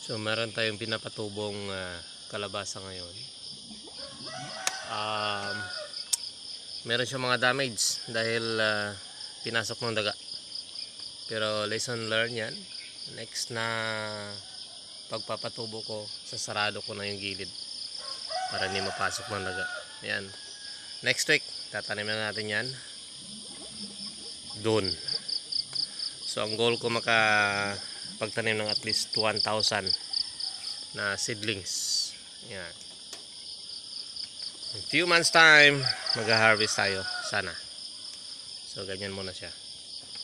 So meron tayong pinapatubong kalabasa ngayon. Meron siya mga damage dahil pinasok ng daga. Pero lesson learned yan. Next na pagpapatubo ko, sasarado ko na yung gilid para hindi mapasok ng daga. Yan. Next week, tatanim na natin yan doon. So ang goal ko pagtanim ng at least 1,000 na seedlings. Yan. In few months time, mag-harvest tayo sana. So ganyan muna siya.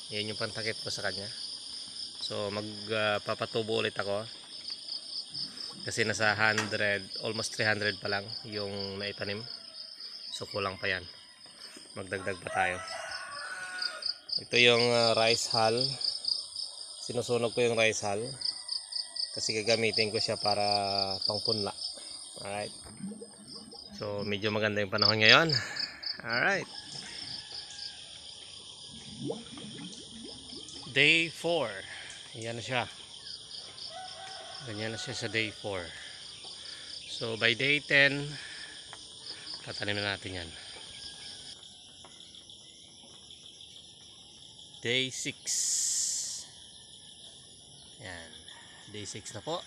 Yan yung pantakip ko sa kanya. So magpapatubo ulit ako. Kasi nasa 100, almost 300 pa lang yung naitanim. So kulang pa yan. Magdagdag pa tayo. Ito yung rice hull. Sinusunog ko yung rice hull kasi gagamitin ko siya para pangpunla. Alright. So medyo maganda yung panahon ngayon. Alright. Day 4. Yan na siya. Ganyan na siya sa day 4. So by day 10, tatanim na natin yan. Day 6. Yan. Day 6 na po.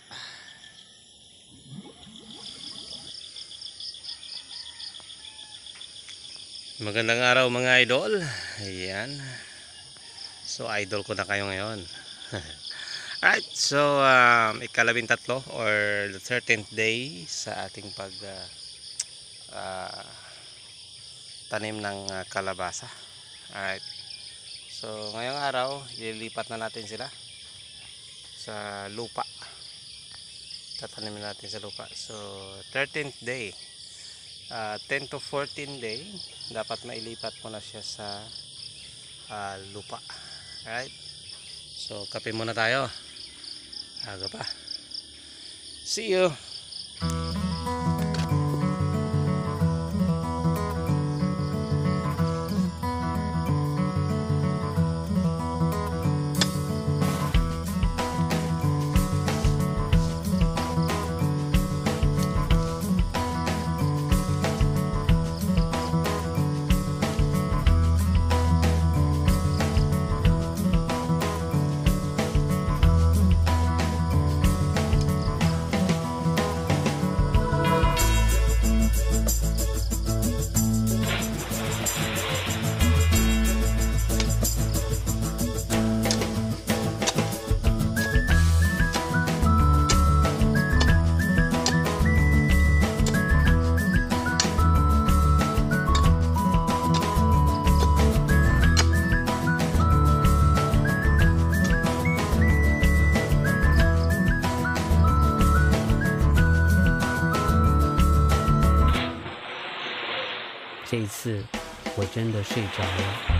Magandang araw mga idol. Ayan. So idol ko na kayo ngayon. Alright. So ika-13 or the 13th day sa ating tanim ng kalabasa. Alright. So ngayong araw, ililipat na natin sila sa lupa. Tatanimin natin sa lupa. So 13th day, 10 to 14 day, dapat mailipat mo na siya sa lupa. Alright. So kape muna tayo. Aga pa. See you.这一次我真的睡着了。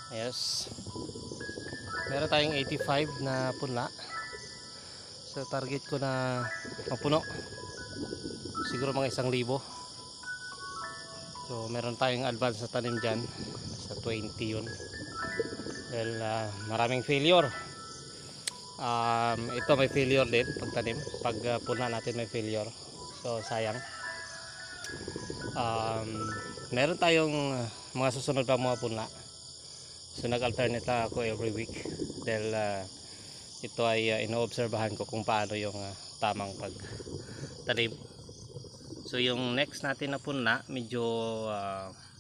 Yes. Meron tayong 85 na punla. So target ko na mapuno. Siguro mga 1,000. So meron tayong advance sa tanim dyan. Sa 20 yun. Dahil maraming failure. Ito may failure din pag tanim. Pag puna natin may failure. So sayang. Meron tayong mga susunod pa mga punla. So nag-alternate ako every week. Dahil ito ay inoobserbahan ko kung paano yung tamang pagtanim. So yung next natin na punla, medyo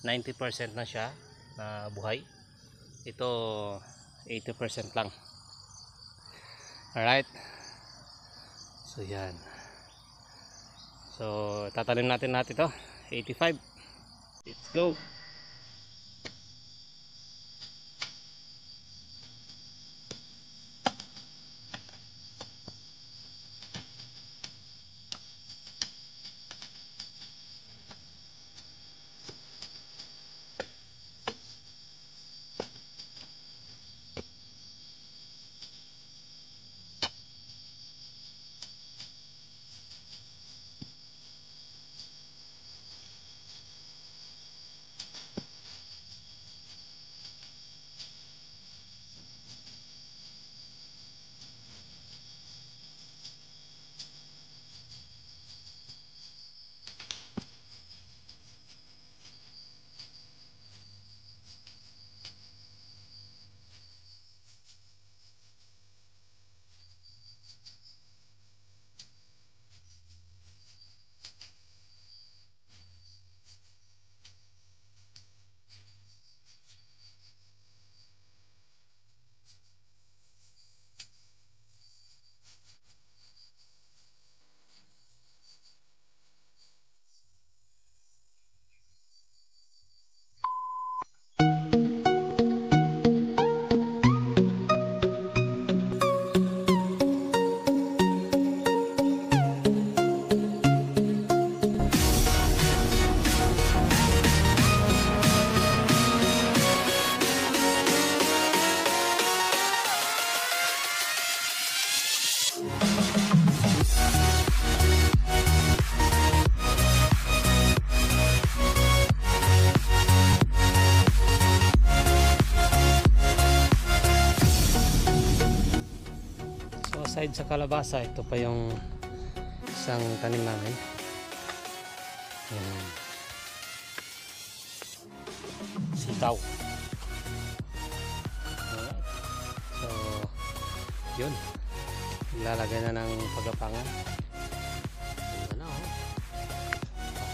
90% na siya na buhay. Ito 80% lang. Alright. So yan. So tatanim natin ito. 85. Let's go. Aside sa kalabasa, ito pa yung isang tanim namin. Yan. Sitaw. Alright. So yun, ilalagay na ng pagapangan. Diba na, oh.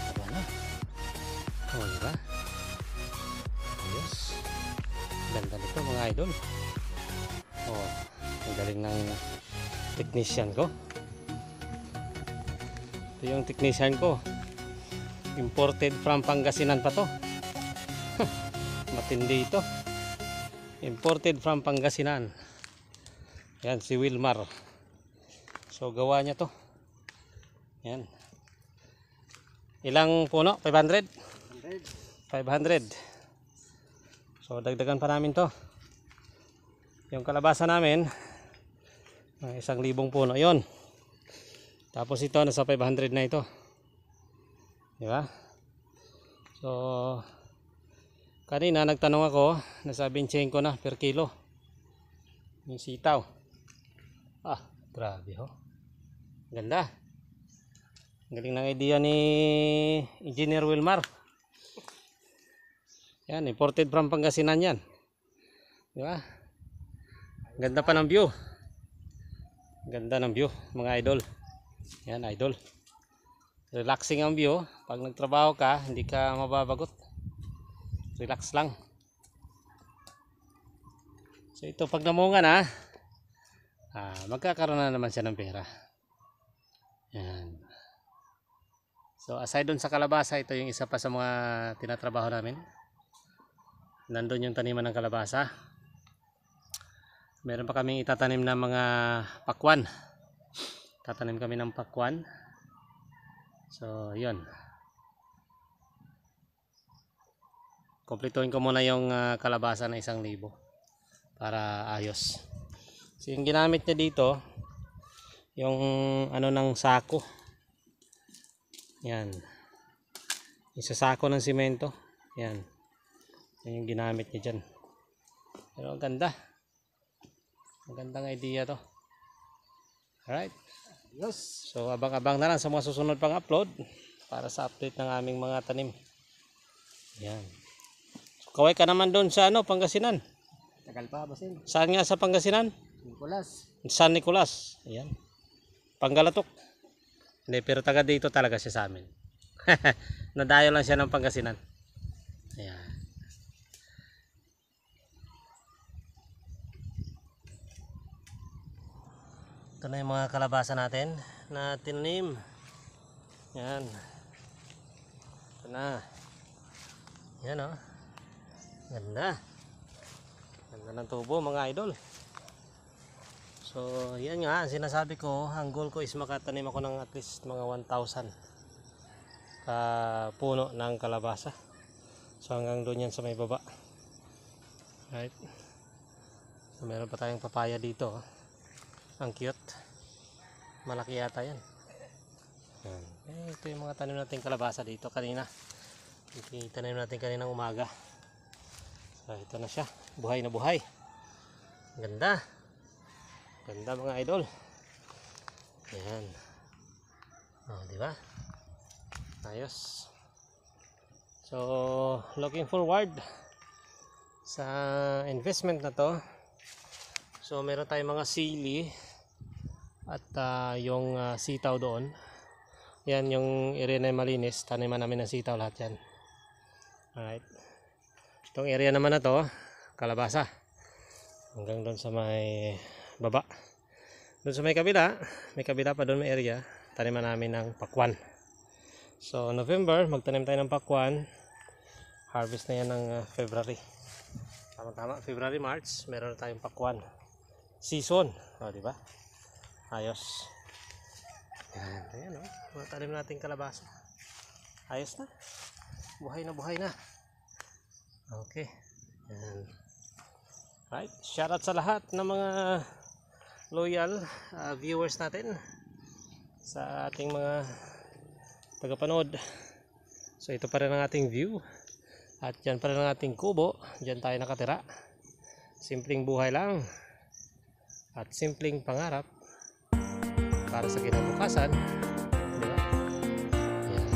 Diba na. Oh, diba? Ayos. Ganda nito mga idol. Oh, ang galing ng technician ko. Ito yung technician ko. Imported from Pangasinan pa to. Matindi ito. Imported from Pangasinan. Yan si Wilmar. So gawa niya to. Yan. Ilang puno? 500? 500. So dagdagan pa namin to. Yung kalabasa namin 1,000 puno yon. Tapos ito nasa 500 na ito. Di ba? So kanina nagtanong ako, nasa 25 na per kilo yung sitaw. Grabe ho. Ganda. Galing ng idea ni Engineer Wilmar. Yan, imported from Pangasinan yan. Di ba? Ganda pa ng view. Ganda ng view mga idol. Yan idol. Relaxing ang view. Pag nagtrabaho ka, hindi ka mababagot. Relax lang. So ito pag namunga na, magkakaroon na naman siya ng pera. Yan. So aside dun sa kalabasa, ito yung isa pa sa mga tinatrabaho namin. Nandun yung taniman ng kalabasa. Meron pa kaming itatanim na mga pakwan. Tatanim kami ng pakwan. So, yun. Kumpletuhin ko muna yung kalabasa na 1,000 para ayos. So yung ginamit niya dito, yung ano ng sako. Yan. Isa sako ng simento. Yan. Yan yung ginamit niya dyan. Pero ang ganda. Magandang idea to. Alright. Yes. So abang-abang na lang sa mga susunod pang upload para sa update ng aming mga tanim. Yan. So, kaway ka naman doon sa Pangasinan. Tagal pa, Basin. Saan nga sa Pangasinan? Nicolas. San Nicolas. Ayan. Panggalatok. Hindi, pero taga dito talaga siya sa amin. Nadayo lang siya ng Pangasinan. Ayan. Ito na yung mga kalabasa natin na tinanim. Yan. Ito na. Yan o. Ganda. Ganda ng tubo mga idol. So yan nga, sinasabi ko, ang goal ko is makatanim ako ng at least mga 1,000 puno ng kalabasa. So hanggang doon yan sa may baba. Right. So meron pa tayong papaya dito. Ang cute. Malaki yata yan. Ito yung mga tanim natin kalabasa dito kanina. Tanim natin kaninang umaga. So ito na siya. Buhay na buhay. Ganda. Ganda mga idol. Ayan. Oh, di ba? Ayos. So, looking forward sa investment na to. So, meron tayong mga sili at yung sitaw doon. Yan yung area na malinis. Taniman namin ng sitaw lahat yan. Alright. Itong area naman na to, kalabasa. Hanggang doon sa may baba. Doon sa may kabila pa doon may area, taniman namin ng pakwan. So November, magtanim tayo ng pakwan. Harvest na yan ng February. Tama, February, March, meron na tayong pakwan. Season. O, diba? Ayos. Yan, ayan o. Mga tanim natin kalabasa. Ayos na. Buhay na. Okay. Yan. Right, shoutout sa lahat ng mga loyal viewers natin sa ating mga tagapanood. So ito pa rin ang ating view at yan pa rin ang ating kubo. Diyan tayo nakatira. Simpleng buhay lang at simpleng pangarap para sa kinabukasan, di ba? Yan.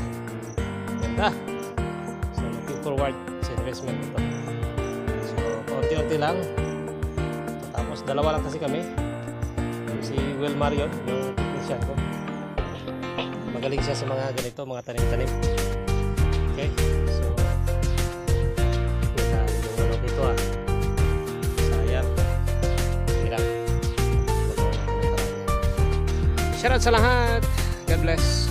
Ganda. So looking forward sa investment nito. So konti-konti lang. Tapos dalawa lang kasi kami. Si Will Marion, yung technician ko. Magaling siya sa mga ganito, mga tanim-tanim. Okay? So yung ano dito sayang. Hirap. Shoutout sa lahat. God bless.